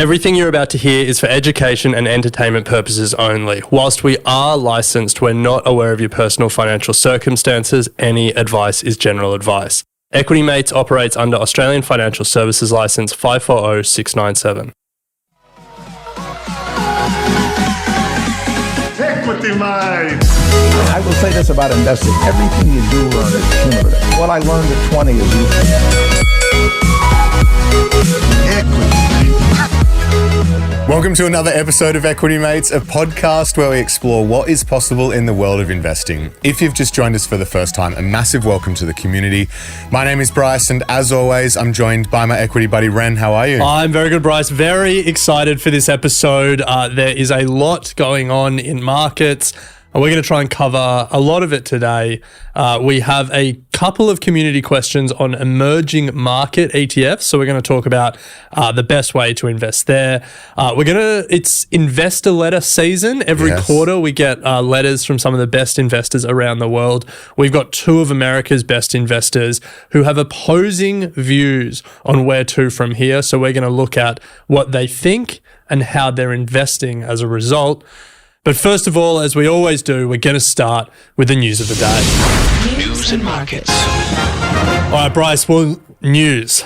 Everything you're about to hear is for education and entertainment purposes only. Whilst we are licensed, we're not aware of your personal financial circumstances. Any advice is general advice. Equity Mates operates under Australian Financial Services Licence 540697. Equity Mates! I will say this about investing. Everything you do learn is cumulative. What I learned at 20 is useful. Welcome to another episode of Equity Mates, a podcast where we explore what is possible in the world of investing. If you've just joined us for the first time, a massive welcome to the community. My name is Bryce, and as always, I'm joined by my equity buddy, Ren. How are you? I'm very good, Bryce. Very excited for this episode. There is a lot going on in markets. We're going to try and cover a lot of it today. We have a couple of community questions on emerging market ETFs. So we're going to talk about the best way to invest there. It's investor letter season. Every quarter we get letters from some of the best investors around the world. We've got two of America's best investors who have opposing views on where to from here. So we're going to look at what they think and how they're investing as a result. But first of all, as we always do, we're going to start with the news of the day. News and markets. All right, Bryce, well, news.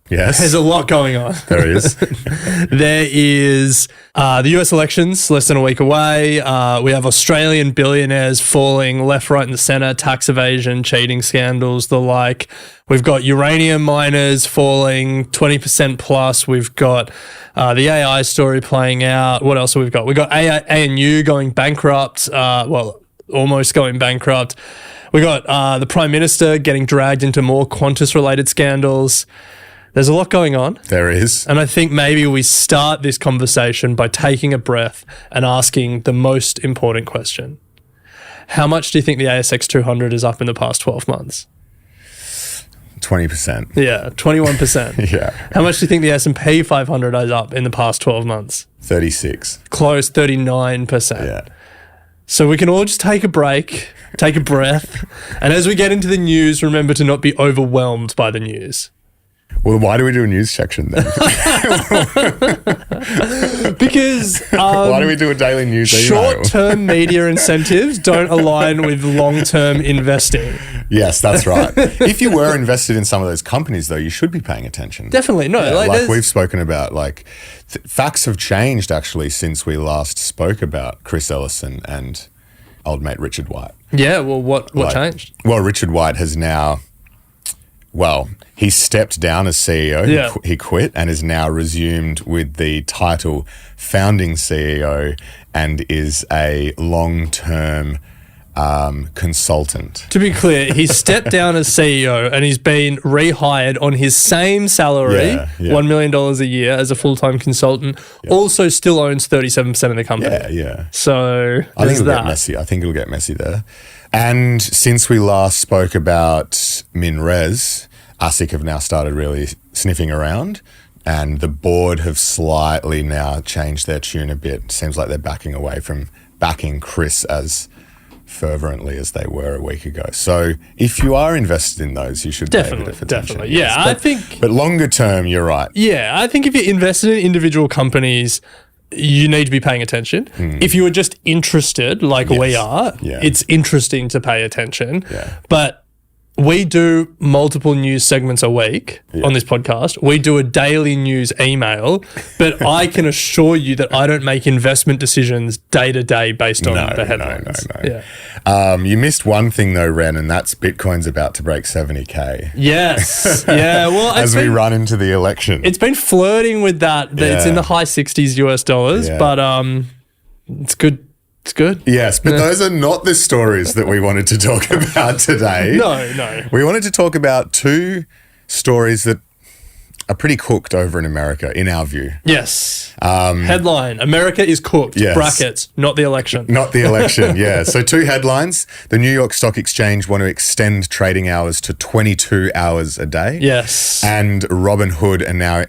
Yes. There's a lot going on. There is. There is the US elections less than a week away. We have Australian billionaires falling left, right, and centre, tax evasion, cheating scandals, the like. We've got uranium miners falling 20% plus. We've got the AI story playing out. What else have we got? We've got ANU going bankrupt, almost going bankrupt. We got the Prime Minister getting dragged into more Qantas-related scandals. There's a lot going on. There is. And I think maybe we start this conversation by taking a breath and asking the most important question. How much do you think the ASX 200 is up in the past 12 months? 20%. Yeah, 21%. Yeah. How much do you think the S&P 500 is up in the past 12 months? 36. Close, 39%. Yeah. So we can all just take a break, take a breath, and as we get into the news, remember to not be overwhelmed by the news. Well, why do we do a news section then? Because why do we do a daily news email? Short-term media incentives don't align with long-term investing. Yes, that's right. If you were invested in some of those companies, though, you should be paying attention. Definitely. No, yeah, like we've spoken about, facts have changed actually since we last spoke about Chris Ellison and old mate Richard White. Yeah, well, what changed? Well, Richard White has now... Well, he stepped down as CEO. Yeah. He quit and is now resumed with the title founding CEO and is a long-term consultant. To be clear, he stepped down as CEO and he's been rehired on his same salary, $1 million a year as a full-time consultant, also still owns 37% of the company. Yeah. So I think it'll that. get messy. I think it'll get messy there. And since we last spoke about MinRes, ASIC have now started really sniffing around and the board have slightly now changed their tune a bit. Seems like they're backing away from backing Chris as fervently as they were a week ago. So if you are invested in those, you should pay a bit of attention. Definitely. Yeah, But longer term, you're right. Yeah, I think if you're invested in individual companies, you need to be paying attention. If you are just interested, like we are, it's interesting to pay attention. Yeah. But we do multiple news segments a week on this podcast. We do a daily news email, but I can assure you that I don't make investment decisions day to day based on the headlines. No. Yeah. You missed one thing though, Ren, and that's Bitcoin's about to break 70K. Yes. Yeah. Well, as we run into the election. It's been flirting with that. It's in the high 60s US dollars, but it's good. It's good. Yes, but those are not the stories that we wanted to talk about today. No. We wanted to talk about two stories that are pretty cooked over in America, in our view. Yes. Headline, America is cooked. Yes. Brackets, not the election. Not the election, yeah. So two headlines. The New York Stock Exchange want to extend trading hours to 22 hours a day. Yes. And Robinhood are now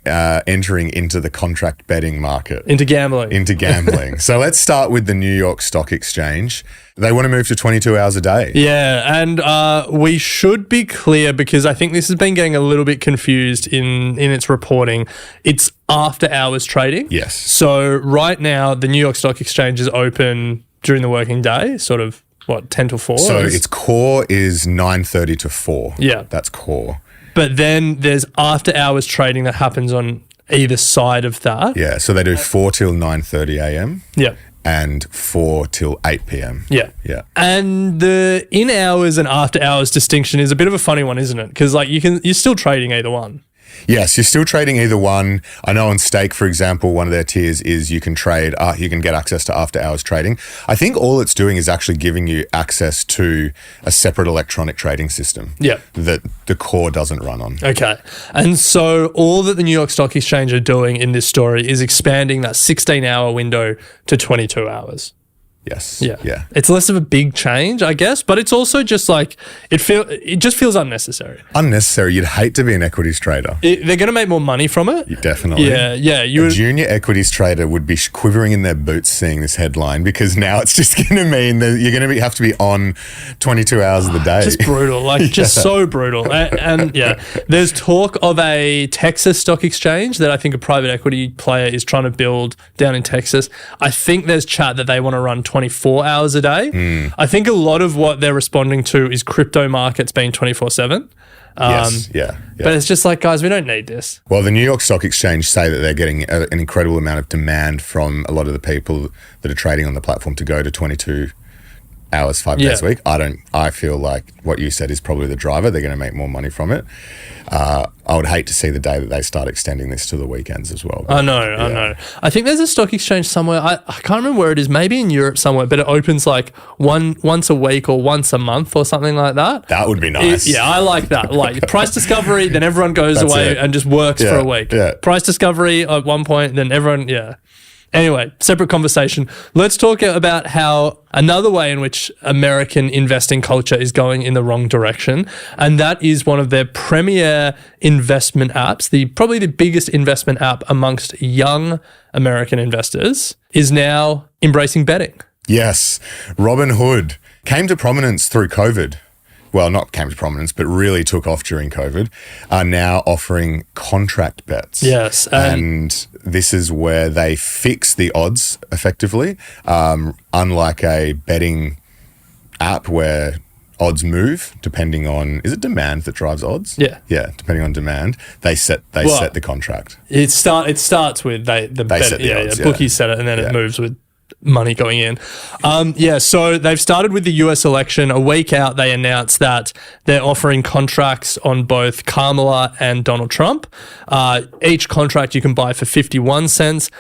entering into the contract betting market. Into gambling. So let's start with the New York Stock Exchange. They want to move to 22 hours a day. Yeah, and we should be clear because I think this has been getting a little bit confused in its reporting. It's after hours trading. Yes. So right now, the New York Stock Exchange is open during the working day, sort of, 10 to 4? So its core is 9:30 to 4. Yeah. That's core. But then there's after hours trading that happens on either side of that. Yeah, so they do 4 till 9:30 a.m. Yeah. and 4 till 8 p.m. Yeah. Yeah. And the in hours and after hours distinction is a bit of a funny one, isn't it? Because you're still trading either one. Yes, you're still trading either one. I know on Stake, for example, one of their tiers is you can trade, you can get access to after hours trading. I think all it's doing is actually giving you access to a separate electronic trading system that the core doesn't run on. Okay. And so all that the New York Stock Exchange are doing in this story is expanding that 16-hour window to 22 hours. Yes. Yeah. Yeah. It's less of a big change, I guess, but it's also just it just feels unnecessary. Unnecessary. You'd hate to be an equities trader. They're going to make more money from it. Definitely. Yeah. A junior equities trader would be quivering in their boots seeing this headline because now it's just going to mean that you're going to have to be on 22 hours of the day. Just brutal, just so brutal. And there's talk of a Texas stock exchange that I think a private equity player is trying to build down in Texas. I think there's chat that they want to run 24 hours a day. I think a lot of what they're responding to is crypto markets being 24/7. Yes, yeah. But it's just guys, we don't need this. Well, the New York Stock Exchange say that they're getting an incredible amount of demand from a lot of the people that are trading on the platform to go to 22 hours, 5 days a week. I feel like what you said is probably the driver. They're going to make more money from it. I would hate to see the day that they start extending this to the weekends as well. I know. I think there's a stock exchange somewhere. I can't remember where it is. Maybe in Europe somewhere, but it opens once a week or once a month or something like that. That would be nice. I like that. Price discovery, then everyone goes away and just works for a week. Yeah. Price discovery at one point, then everyone, Anyway, separate conversation. Let's talk about how another way in which American investing culture is going in the wrong direction, and that is one of their premier investment apps, probably the biggest investment app amongst young American investors, is now embracing betting. Yes. Robinhood came to prominence through COVID. Well, not came to prominence, but really took off during COVID, are now offering contract bets. Yes. And this is where they fix the odds effectively, unlike a betting app where odds move depending on, is it demand that drives odds? Yeah. Yeah, depending on demand, they set the contract. It starts with they set the odds, bookies set it, and then it moves with money going in. So they've started with the US election. A week out, they announced that they're offering contracts on both Kamala and Donald Trump. Each contract you can buy for 51 cents.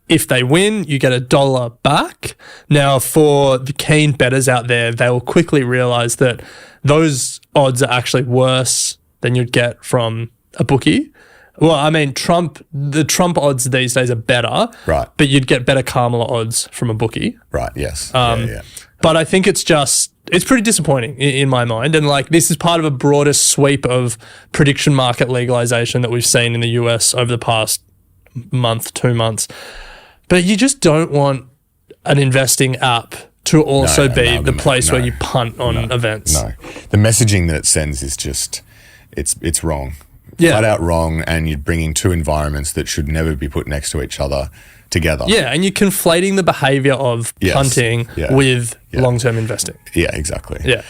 If they win, you get $1 back. Now, for the keen bettors out there, they will quickly realize that those odds are actually worse than you'd get from a bookie. Well, I mean, the Trump odds these days are better, right? But you'd get better Kamala odds from a bookie, right? Yes. But I think it's pretty disappointing in my mind, and this is part of a broader sweep of prediction market legalization that we've seen in the US over the past month, 2 months. But you just don't want an investing app to also be the place where you punt on events. No, the messaging that it sends is just it's wrong. Yeah. Flat out wrong, and you're bringing two environments that should never be put next to each other together. Yeah, and you're conflating the behavior of punting with long-term investing. Yeah, exactly. Yeah.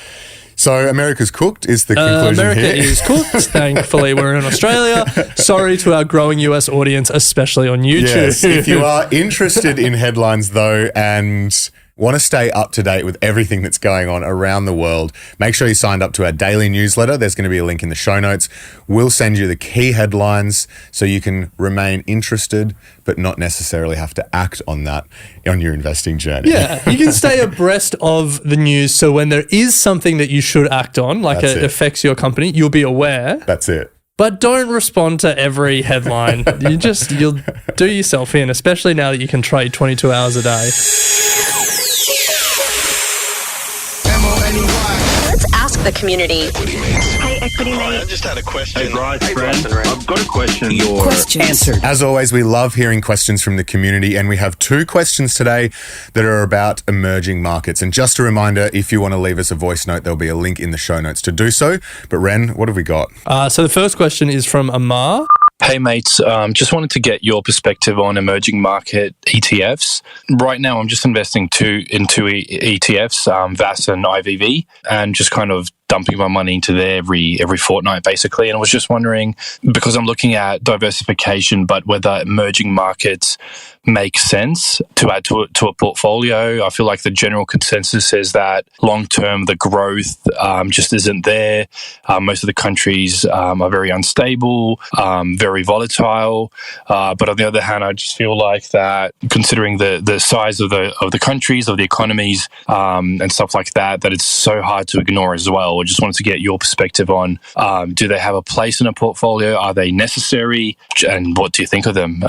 So America's cooked is the conclusion America here. is cooked. Thankfully, we're in Australia. Sorry to our growing US audience, especially on YouTube. Yes, if you are interested in headlines though and want to stay up to date with everything that's going on around the world, make sure you signed up to our daily newsletter. There's going to be a link in the show notes. We'll send you the key headlines so you can remain interested but not necessarily have to act on that on your investing journey. Yeah, you can stay abreast of the news so when there is something that you should act on, it affects your company, you'll be aware. That's it. But don't respond to every headline. You'll do yourself in, especially now that you can trade 22 hours a day. Let's ask the community. Hey, equity, mate. I just had a question. Hey, Bryce, I've got a question. Your Questions. answer. As always, we love hearing questions from the community, and we have 2 questions today that are about emerging markets. And just a reminder, if you want to leave us a voice note, there'll be a link in the show notes to do so. But Ren, what have we got? So the first question is from Amar. Hey mates, just wanted to get your perspective on emerging market ETFs. Right now, I'm just investing in two ETFs, VAS and IVV, and just kind of dumping my money into there every fortnight, basically. And I was just wondering, because I'm looking at diversification, but whether emerging markets make sense to add to a portfolio. I feel like the general consensus is that long-term, the growth just isn't there. Most of the countries are very unstable, very volatile. But on the other hand, I just feel like that, considering the size of the countries, of the economies, and stuff like that, that it's so hard to ignore as well. I just wanted to get your perspective on, do they have a place in a portfolio? Are they necessary? And what do you think of them?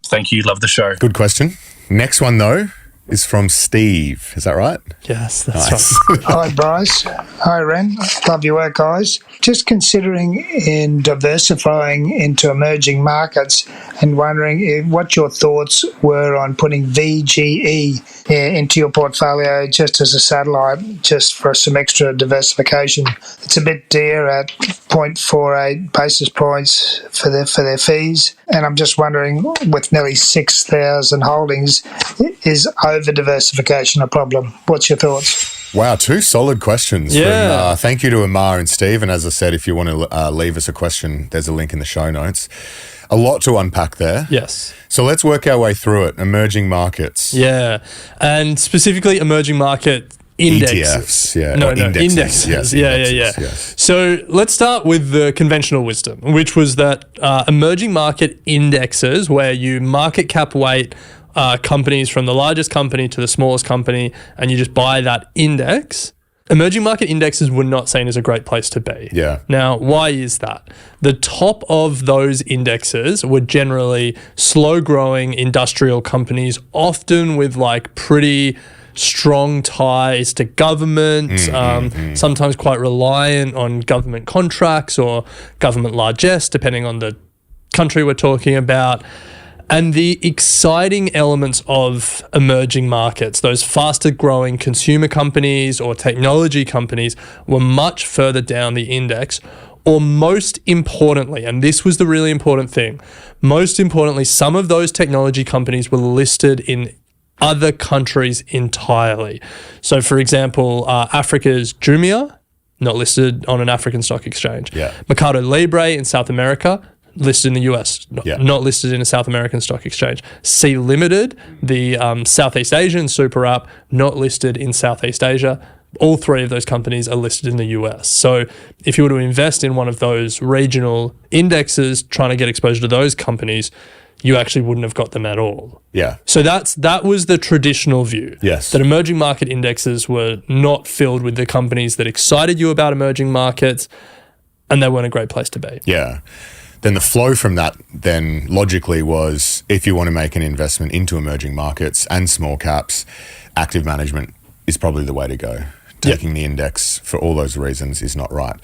Thank you. Love the show. Good question. Next one, though, is from Steve. Is that right? Yes, that's Nice. right. Hi, Bryce. Hi, Ren. Love your work, guys. Just considering in diversifying into emerging markets and wondering what your thoughts were on putting VGE into your portfolio just as a satellite, just for some extra diversification. It's a bit dear at 0.48 basis points for their fees. And I'm just wondering, with nearly 6,000 holdings, is over-diversification a problem? What's your thoughts? Wow, 2 solid questions. Yeah. From, thank you to Amar and Steve. And as I said, if you want to leave us a question, there's a link in the show notes. A lot to unpack there. Yes. So let's work our way through it. Emerging markets. Yeah. And specifically emerging market indexes. ETFs, yeah. No, Or indexes. Yes, Yeah. yes. So let's start with the conventional wisdom, which was that emerging market indexes, where you market cap weight companies from the largest company to the smallest company, and you just buy that index. Emerging market indexes were not seen as a great place to be. Yeah. Now, why is that? The top of those indexes were generally slow-growing industrial companies, often with like pretty strong ties to government, sometimes quite reliant on government contracts or government largesse, depending on the country we're talking about. And the exciting elements of emerging markets, those faster growing consumer companies or technology companies, were much further down the index. Or most importantly, and this was the really important thing, most importantly, some of those technology companies were listed in other countries entirely. So, for example, Africa's Jumia, not listed on an African stock exchange. Yeah. Mercado Libre in South America, listed in the US, not listed in a South American stock exchange. C Limited, the Southeast Asian super app, not listed in Southeast Asia. All 3 of those companies are listed in the US. So if you were to invest in one of those regional indexes, trying to get exposure to those companies, you actually wouldn't have got them at all. Yeah. So that was the traditional view. Yes. That emerging market indexes were not filled with the companies that excited you about emerging markets, and they weren't a great place to be. Yeah. Then the flow from that then logically was, if you want to make an investment into emerging markets and small caps, active management is probably the way to go. Taking the index for all those reasons is not right.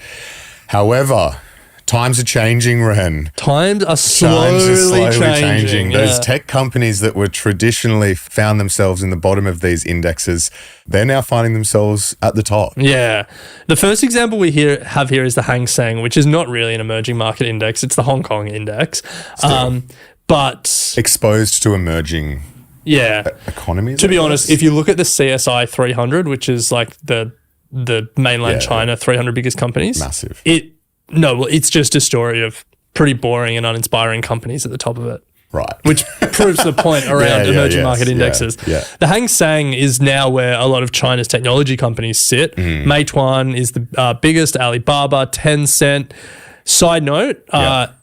However, times are changing, Ren. Times are slowly changing. Those tech companies that were traditionally found themselves in the bottom of these indexes, they're now finding themselves at the top. Yeah. The first example we have here is the Hang Seng, which is not really an emerging market index. It's the Hong Kong index. But exposed to emerging economies. To be honest, if you look at the CSI 300, which is like the mainland China 300 biggest companies. Massive. It's just a story of pretty boring and uninspiring companies at the top of it. Right. Which proves the point around emerging market indexes. Yeah. The Hang Seng is now where a lot of China's technology companies sit. Meituan is the biggest, Alibaba, Tencent. Side note,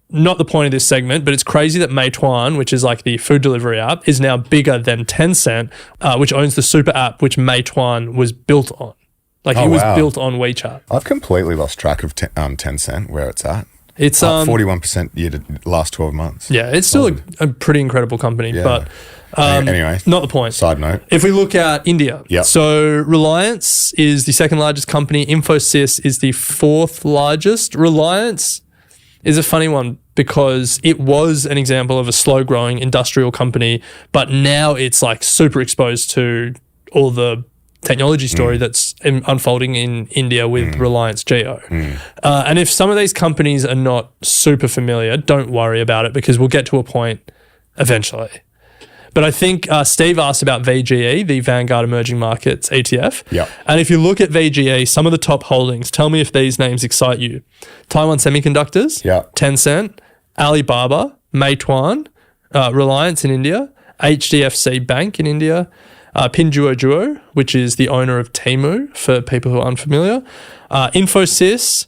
not the point of this segment, but it's crazy that Meituan, which is like the food delivery app, is now bigger than Tencent, which owns the super app which Meituan was built on. Like it was built on WeChat. I've completely lost track of Tencent, where it's at. It's up 41% year to last 12 months. Yeah, it's still a pretty incredible company, but anyway, not the point. Side note. If we look at India, so Reliance is the second largest company. Infosys is the fourth largest. Reliance is a funny one because it was an example of a slow-growing industrial company, but now it's like super exposed to all the technology story that's unfolding in India with Reliance Jio. And if some of these companies are not super familiar, don't worry about it because we'll get to a point eventually. But I think Steve asked about VGE, the Vanguard Emerging Markets ETF. Yep. And if you look at VGE, some of the top holdings, tell me if these names excite you. Taiwan Semiconductors, Tencent, Alibaba, Meituan, Reliance in India, HDFC Bank in India, Pinduoduo, which is the owner of Temu, for people who are unfamiliar, Infosys,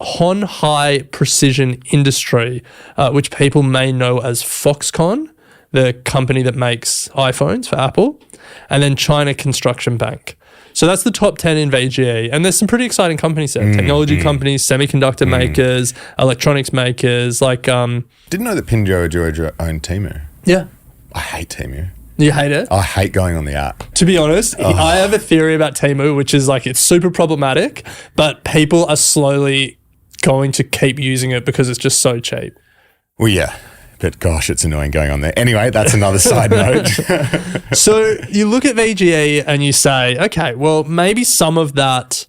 Honhai Precision Industry, which people may know as Foxconn, the company that makes iPhones for Apple, and then China Construction Bank. So that's the top 10 in VGE. And there's some pretty exciting companies there. Technology companies, semiconductor makers, electronics makers. Like Didn't know that Pinduoduo owned Temu. Yeah. I hate Temu. You hate it? I hate going on the app. To be honest, I have a theory about Temu, which is like it's super problematic, but people are slowly going to keep using it because it's just so cheap. Well, yeah. But gosh, it's annoying going on there. Anyway, that's another side note. So you look at VGE and you say, okay, well, maybe some of that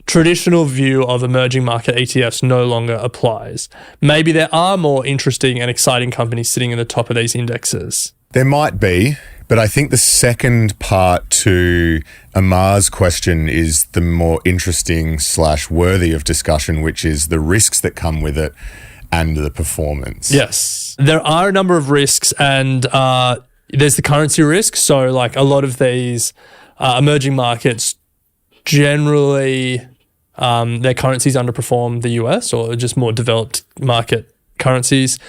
traditional view of emerging market ETFs no longer applies. Maybe there are more interesting and exciting companies sitting in the top of these indexes. There might be, but I think the second part to Amar's question is the more interesting / worthy of discussion, which is the risks that come with it and the performance. Yes. There are a number of risks and there's the currency risk. So like a lot of these emerging markets, generally their currencies underperform the US or just more developed market currencies.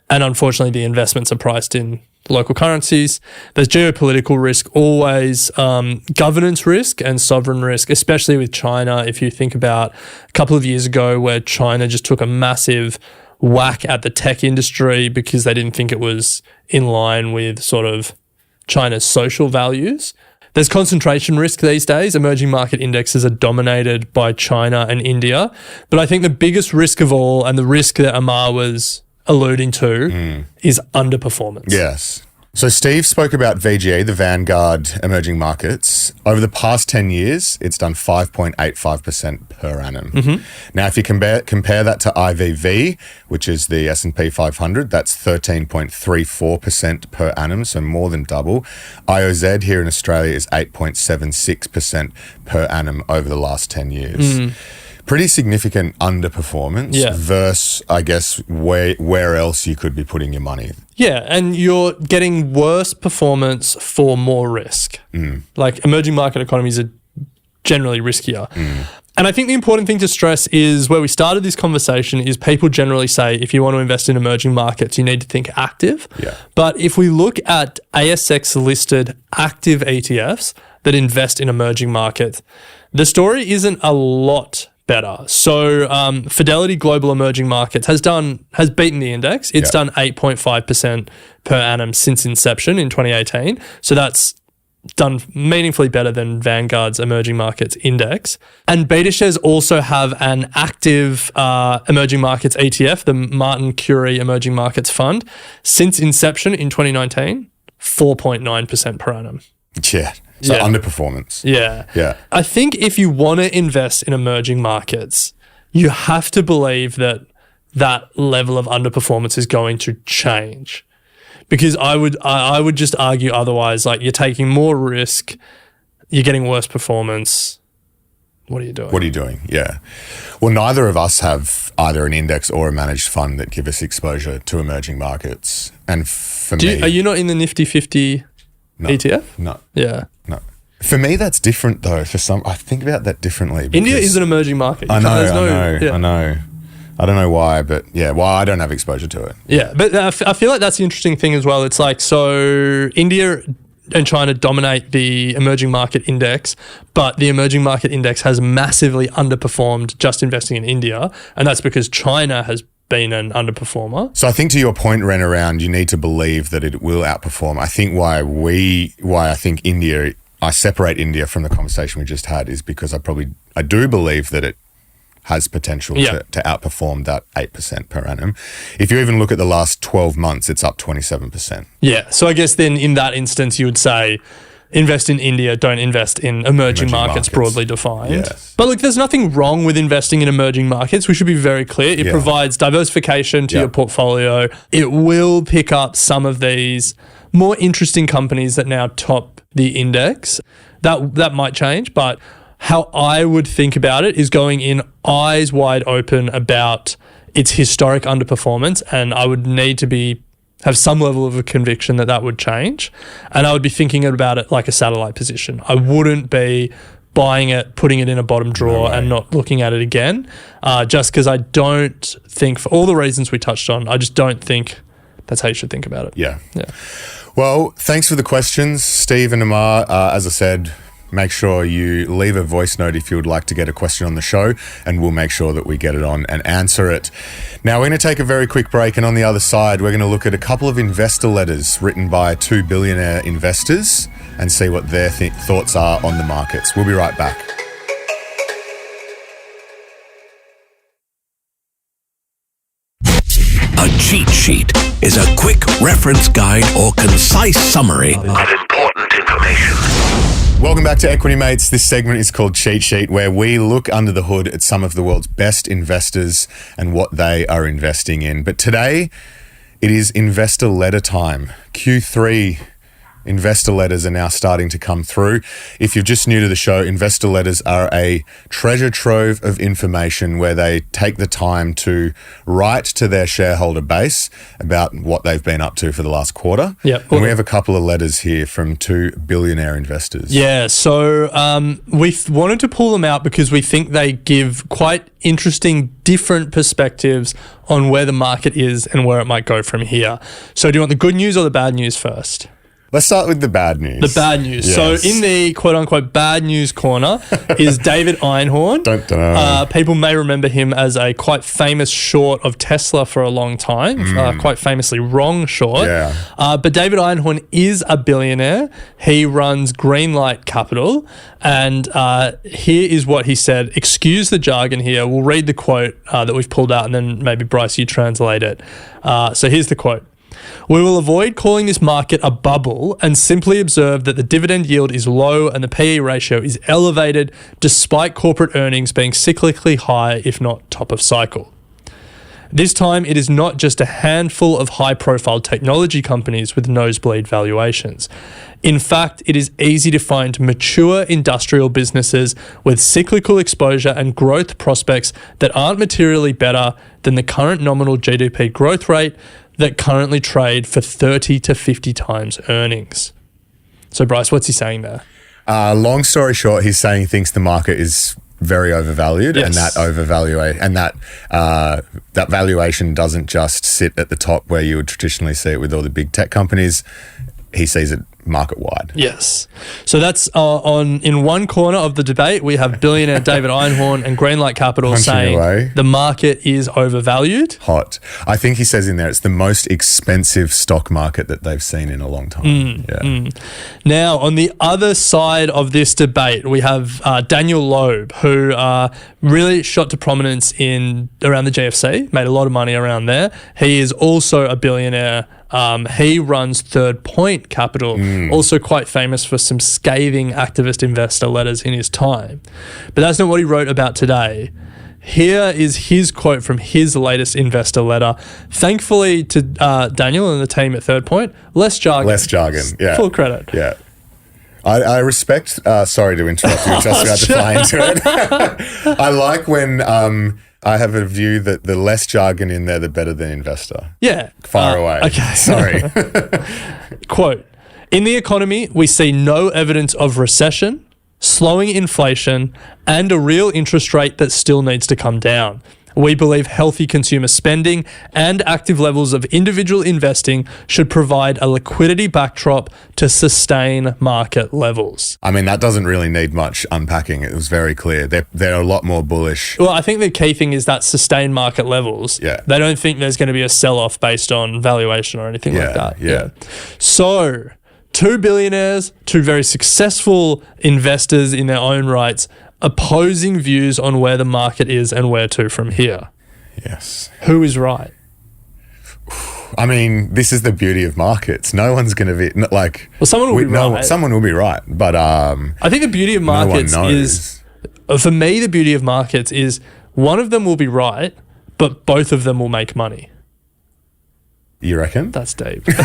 And unfortunately, the investments are priced in local currencies. There's geopolitical risk always, governance risk and sovereign risk, especially with China. If you think about a couple of years ago where China just took a massive whack at the tech industry because they didn't think it was in line with sort of China's social values. There's concentration risk these days. Emerging market indexes are dominated by China and India. But I think the biggest risk of all, and the risk that Amar was alluding to, is underperformance. Yes. So Steve spoke about VGA, the Vanguard Emerging Markets. Over the past 10 years, it's done 5.85% per annum. Now, if you compare that to IVV, which is the S&P 500, that's 13.34% per annum, so more than double. IOZ here in Australia is 8.76% per annum over the last 10 years. Pretty significant underperformance versus, I guess, where else you could be putting your money. Yeah, and you're getting worse performance for more risk. Like emerging market economies are generally riskier. And I think the important thing to stress is where we started this conversation is people generally say if you want to invest in emerging markets, you need to think active. But if we look at ASX-listed active ETFs that invest in emerging markets, the story isn't a lot better. So Fidelity Global Emerging Markets has beaten the index. It's done 8.5% per annum since inception in 2018. So that's done meaningfully better than Vanguard's Emerging Markets Index. And BetaShares also have an active emerging markets ETF, the Martin Curie Emerging Markets Fund. Since inception in 2019, 4.9% per annum. Yeah. So underperformance. Yeah. I think if you want to invest in emerging markets, you have to believe that that level of underperformance is going to change. Because I would just argue otherwise, like you're taking more risk, you're getting worse performance. What are you doing? Yeah. Well, neither of us have either an index or a managed fund that give us exposure to emerging markets. And for me... Are you not in the Nifty 50 ETF? No. Yeah. No. For me, that's different though. I think about that differently. India is an emerging market. I know. I don't know why, but I don't have exposure to it. Yeah, but I feel like that's the interesting thing as well. It's like, so India and trying to dominate the emerging market index, but the emerging market index has massively underperformed just investing in India, and that's because China has been an underperformer. So I think to your point, Ren, around you need to believe that it will outperform. I think why I think India, I separate India from the conversation we just had is because I do believe that it has potential to outperform that 8% per annum. If you even look at the last 12 months, it's up 27%. Yeah. So I guess then in that instance, you would say invest in India, don't invest in emerging markets broadly defined. Yes. But look, there's nothing wrong with investing in emerging markets. We should be very clear. It provides diversification to your portfolio. It will pick up some of these more interesting companies that now top the index. That might change, but how I would think about it is going in eyes wide open about its historic underperformance, and I would need to have some level of a conviction that would change. And I would be thinking about it like a satellite position. I wouldn't be buying it, putting it in a bottom drawer and not looking at it again, just because I don't think, for all the reasons we touched on, I just don't think that's how you should think about it. Yeah. Well, thanks for the questions, Steve and Amar. As I said, make sure you leave a voice note if you would like to get a question on the show, and we'll make sure that we get it on and answer it. Now, we're going to take a very quick break, and on the other side, we're going to look at a couple of investor letters written by 2 billionaire investors and see what their thoughts are on the markets. We'll be right back. A cheat sheet is a quick reference guide or concise summary of important information. Welcome back to Equity Mates. This segment is called Cheat Sheet, where we look under the hood at some of the world's best investors and what they are investing in. But today, it is investor letter time. Q3 investor letters are now starting to come through. If you're just new to the show, investor letters are a treasure trove of information where they take the time to write to their shareholder base about what they've been up to for the last quarter. Yep. And we have a couple of letters here from 2 billionaire investors. Yeah, so we wanted to pull them out because we think they give quite interesting, different perspectives on where the market is and where it might go from here. So do you want the good news or the bad news first? Let's start with the bad news. The bad news. Yes. So in the quote-unquote bad news corner is David Einhorn. People may remember him as a quite famous short of Tesla for a long time, quite famously wrong short. Yeah. But David Einhorn is a billionaire. He runs Greenlight Capital. And here is what he said. Excuse the jargon here. We'll read the quote that we've pulled out, and then maybe, Bryce, you translate it. So here's the quote. We will avoid calling this market a bubble and simply observe that the dividend yield is low and the PE ratio is elevated despite corporate earnings being cyclically high, if not top of cycle. This time, it is not just a handful of high-profile technology companies with nosebleed valuations. In fact, it is easy to find mature industrial businesses with cyclical exposure and growth prospects that aren't materially better than the current nominal GDP growth rate that currently trade for 30 to 50 times earnings. So, Bryce, what's he saying there? Long story short, he's saying he thinks the market is very overvalued, Yes. and that that valuation doesn't just sit at the top where you would traditionally see it with all the big tech companies. He sees it market-wide. Yes. So that's in one corner of the debate, we have billionaire David Einhorn and Greenlight Capital Punching saying away. the market is overvalued. Hot. I think he says in there it's the most expensive stock market that they've seen in a long time. Now, on the other side of this debate, we have Daniel Loeb, who really shot to prominence around the GFC, made a lot of money around there. He is also a billionaire. He runs Third Point Capital, also quite famous for some scathing activist investor letters in his time. But that's not what he wrote about today. Here is his quote from his latest investor letter. Thankfully to Daniel and the team at Third Point, less jargon. Less jargon, yeah. Full credit. Yeah. I respect, sorry to interrupt you, just about to fly into it. I like when I have a view that the less jargon in there, the better the investor. Yeah. Far away. Okay. Sorry. Quote, in the economy, we see no evidence of recession, slowing inflation, and a real interest rate that still needs to come down. We believe healthy consumer spending and active levels of individual investing should provide a liquidity backdrop to sustain market levels. I mean, that doesn't really need much unpacking. It was very clear. They're a lot more bullish. Well, I think the key thing is that sustained market levels. Yeah. They don't think there's going to be a sell-off based on valuation or anything like that. Yeah. So, two billionaires, two very successful investors in their own rights, opposing views on where the market is and where to from here. Yes. Who is right? I mean, this is the beauty of markets. No one's going to be like. Well, someone will be right. Someone will be right, but I think the beauty of markets is, for me, the beauty of markets is one of them will be right, but both of them will make money. You reckon? That's deep. Yeah,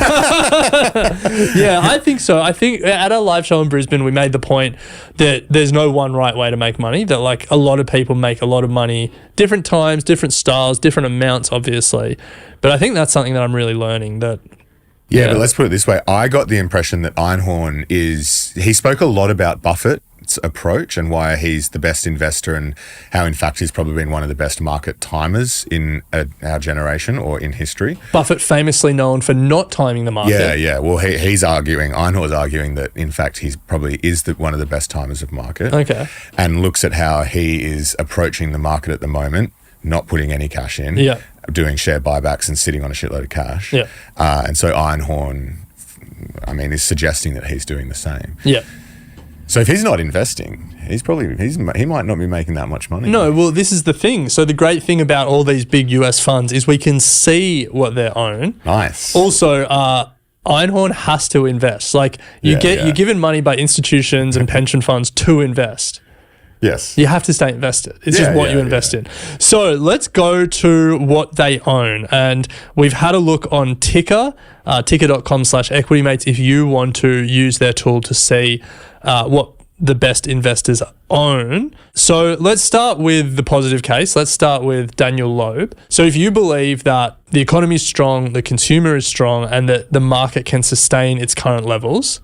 I think so. I think at our live show in Brisbane, we made the point that there's no one right way to make money, that like a lot of people make a lot of money, different times, different styles, different amounts, obviously. But I think that's something that I'm really learning that. Yeah, but let's put it this way. I got the impression that Einhorn he spoke a lot about Buffett's approach and why he's the best investor and how, in fact, he's probably been one of the best market timers in our generation or in history. Buffett famously known for not timing the market. Yeah. Well, Einhorn's arguing that, in fact, he probably is one of the best timers of market. Okay. And looks at how he is approaching the market at the moment, not putting any cash in. Yeah. Doing share buybacks and sitting on a shitload of cash. Yeah. And so Einhorn, I mean, is suggesting that he's doing the same. Yeah. So if he's not investing, he might not be making that much money. No, well, this is the thing. So the great thing about all these big US funds is we can see what they own. Nice. Also, Einhorn has to invest. Like you're given money by institutions and pension funds to invest. Yes. You have to stay invested. It's just what you invest in. So let's go to what they own. And we've had a look on Ticker, ticker.com/equitymates if you want to use their tool to see what the best investors own. So let's start with the positive case. Let's start with Daniel Loeb. So if you believe that the economy is strong, the consumer is strong, and that the market can sustain its current levels,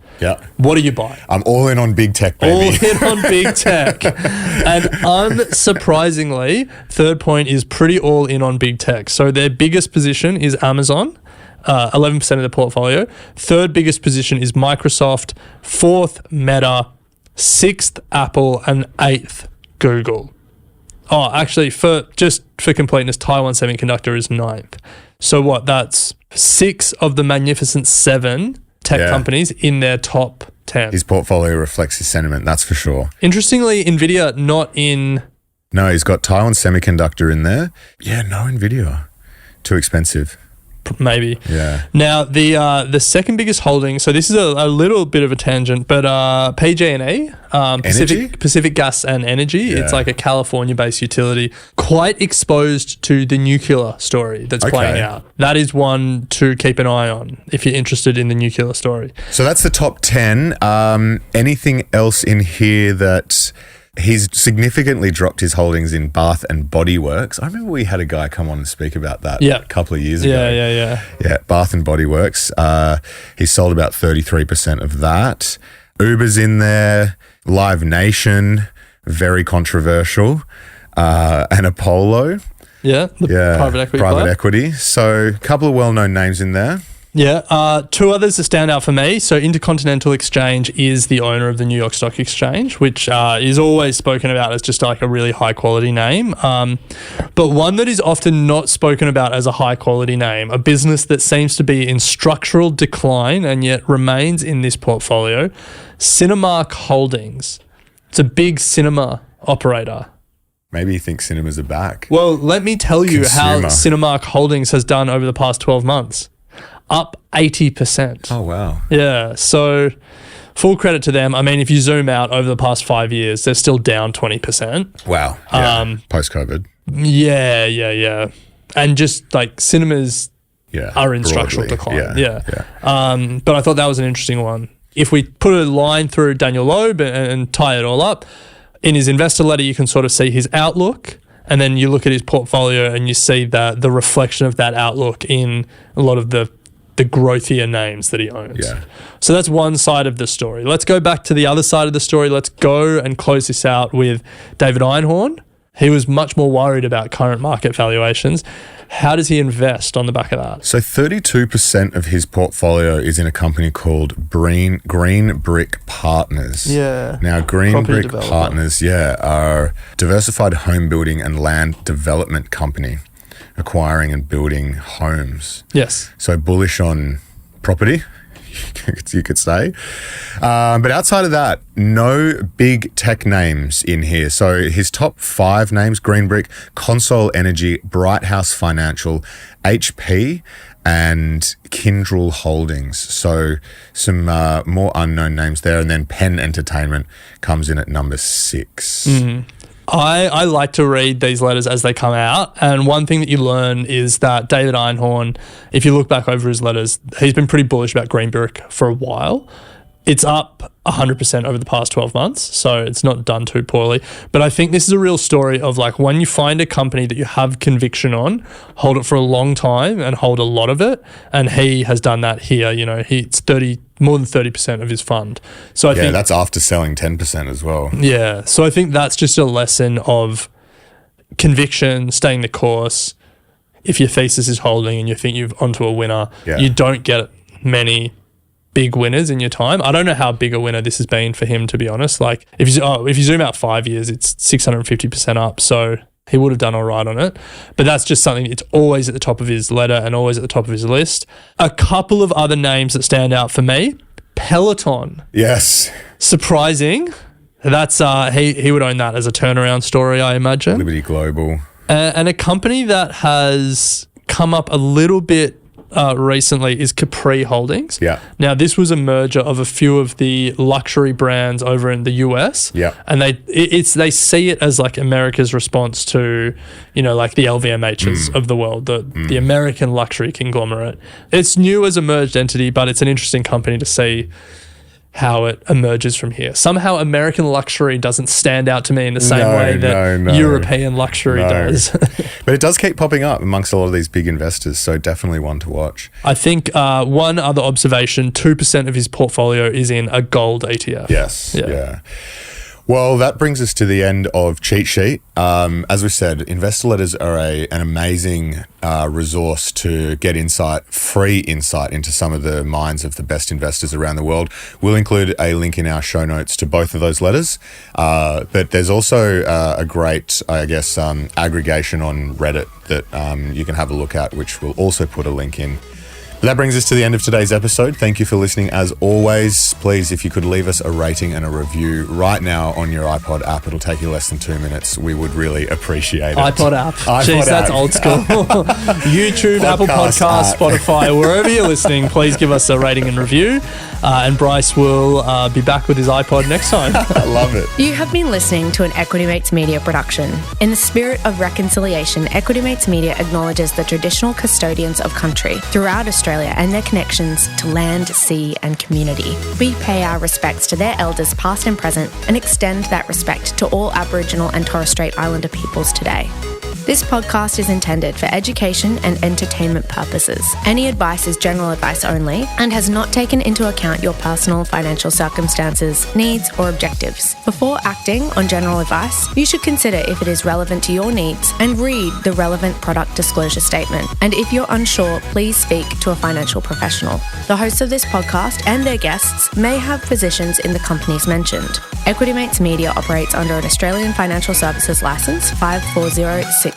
what do you buy? I'm all in on big tech, baby. All in on big tech. And unsurprisingly, Third Point is pretty all in on big tech. So their biggest position is Amazon. 11% of the portfolio. Third biggest position is Microsoft. Fourth, Meta. Sixth, Apple. And eighth, Google. Oh, actually, for completeness, Taiwan Semiconductor is ninth. So what? That's 6 of the magnificent 7 tech companies in their top 10. His portfolio reflects his sentiment, that's for sure. Interestingly, Nvidia not in. No, he's got Taiwan Semiconductor in there. Yeah, no Nvidia. Too expensive. Maybe. Yeah. Now, the second biggest holding, so this is a little bit of a tangent, but PG&E, Pacific Gas and Energy, it's like a California-based utility, quite exposed to the nuclear story that's playing out. That is one to keep an eye on if you're interested in the nuclear story. So that's the top 10. Anything else in here that... He's significantly dropped his holdings in Bath and Body Works. I remember we had a guy come on and speak about that a couple of years ago. Yeah, Bath and Body Works. He sold about 33% of that. Uber's in there. Live Nation, very controversial. And Apollo. Private equity. So a couple of well-known names in there. Yeah, 2 others that stand out for me. So Intercontinental Exchange is the owner of the New York Stock Exchange, which is always spoken about as just like a really high quality name. But one that is often not spoken about as a high quality name, a business that seems to be in structural decline and yet remains in this portfolio, Cinemark Holdings. It's a big cinema operator. Maybe you think cinemas are back. Well, let me tell you how Cinemark Holdings has done over the past 12 months. Up 80%. Oh, wow. Yeah. So full credit to them. I mean, if you zoom out over the past 5 years, they're still down 20%. Wow. Yeah. Post-COVID. Yeah. And just like cinemas are in structural decline. But I thought that was an interesting one. If we put a line through Daniel Loeb and tie it all up, in his investor letter, you can sort of see his outlook. And then you look at his portfolio and you see the reflection of that outlook in a lot of the growthier names that he owns. Yeah. So that's one side of the story. Let's go back to the other side of the story. Let's go and close this out with David Einhorn. He was much more worried about current market valuations. How does he invest on the back of that? So 32% of his portfolio is in a company called Green Brick Partners. Yeah. Now, Green Property Brick developer. Partners, are a diversified home building and land development company, acquiring and building homes. Yes. So bullish on property, you could say. But outside of that, no big tech names in here. So his top 5 names: Green Brick, Console Energy, Bright House Financial, HP, and Kyndryl Holdings. So some more unknown names there. And then Penn Entertainment comes in at number 6. I like to read these letters as they come out, and one thing that you learn is that David Einhorn, if you look back over his letters, he's been pretty bullish about Green Brick for a while. It's up 100% over the past 12 months, so it's not done too poorly. But I think this is a real story of like when you find a company that you have conviction on, hold it for a long time and hold a lot of it. And he has done that here. You know, it's more than 30% of his fund. So I think that's after selling 10% as well. Yeah. So I think that's just a lesson of conviction, staying the course. If your thesis is holding and you think you're onto a winner, you don't get many big winners in your time. I don't know how big a winner this has been for him, to be honest. Like if you zoom out 5 years, it's 650% up. So he would have done all right on it. But that's just something, it's always at the top of his letter and always at the top of his list. A couple of other names that stand out for me: Peloton. Yes. Surprising. That's he would own that as a turnaround story, I imagine. Liberty Global. And a company that has come up a little bit recently is Capri Holdings. Yeah. Now, this was a merger of a few of the luxury brands over in the US. Yeah. And they see it as like America's response to, like the LVMHs of the world, the American luxury conglomerate. It's new as a merged entity, but it's an interesting company to see how it emerges from here. Somehow American luxury doesn't stand out to me in the same way that European luxury does. But it does keep popping up amongst a lot of these big investors, so definitely one to watch. I think one other observation, 2% of his portfolio is in a gold ETF. Yes, yeah. Well, that brings us to the end of Cheat Sheet. As we said, investor letters are an amazing resource to get free insight into some of the minds of the best investors around the world. We'll include a link in our show notes to both of those letters. But there's also a great, aggregation on Reddit that you can have a look at, which we'll also put a link in. That brings us to the end of today's episode. Thank you for listening. As always, please, if you could leave us a rating and a review right now on your iPod app, it'll take you less than 2 minutes. We would really appreciate it. iPod app. Jeez, that's old school. YouTube, Apple Podcasts, Spotify, wherever you're listening, please give us a rating and review. And Bryce will be back with his iPod next time. I love it. You have been listening to an Equity Mates Media production. In the spirit of reconciliation, Equity Mates Media acknowledges the traditional custodians of country throughout Australia and their connections to land, sea and community. We pay our respects to their elders past and present and extend that respect to all Aboriginal and Torres Strait Islander peoples today. This podcast is intended for education and entertainment purposes. Any advice is general advice only and has not taken into account your personal financial circumstances, needs, or objectives. Before acting on general advice, you should consider if it is relevant to your needs and read the relevant product disclosure statement. And if you're unsure, please speak to a financial professional. The hosts of this podcast and their guests may have positions in the companies mentioned. Equity Mates Media operates under an Australian Financial Services Licence 540697.